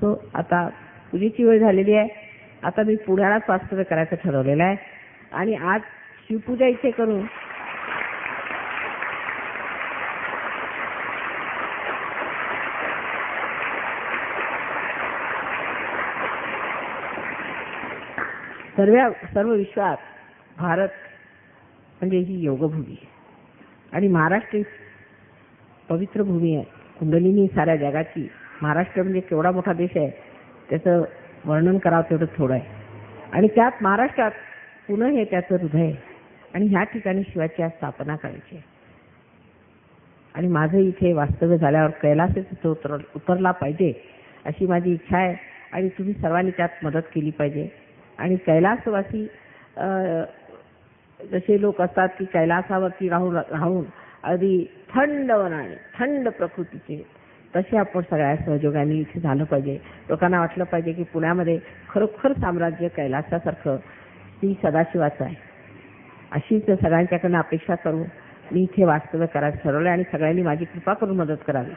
So आता पूजेची वेळ झालेली आहे. आता मी पुण्यालाच वास्तव्य करायचं ठरवलेलं आहे आणि आज शिवपूजा इथे करून सर्व विश्वात भारत म्हणजे ही योगभूमी आहे आणि महाराष्ट्र ही पवित्र भूमी आहे. कुंडलिनी साऱ्या जगाची. महाराष्ट्र म्हणजे केवढा मोठा देश आहे त्याचं वर्णन करावं तेवढं थोडं आहे. आणि त्यात महाराष्ट्रात पुणे हे त्याचं हृदय आहे आणि ह्या ठिकाणी शिवाची आज स्थापना करायची आहे. आणि माझं इथे वास्तव्य झाल्यावर कैलास तिथे उतरला पाहिजे अशी माझी इच्छा आहे आणि तुम्ही सर्वांनी त्यात मदत केली पाहिजे. आणि कैलासवासी जसे लोक असतात की कैलासावरती राहून अगदी थंड वनाने थंड प्रकृतीचे, तसे आपण सगळ्या सहयोगाने इथे झालं पाहिजे. लोकांना वाटलं पाहिजे की पुण्यामध्ये खरोखर साम्राज्य कैलासासारखं ती सदाशिवाचं आहे. अशीच सगळ्यांच्याकडनं अपेक्षा करून मी इथे वास्तव्य करायचं ठरवलं आणि सगळ्यांनी माझी कृपा करून मदत करावी.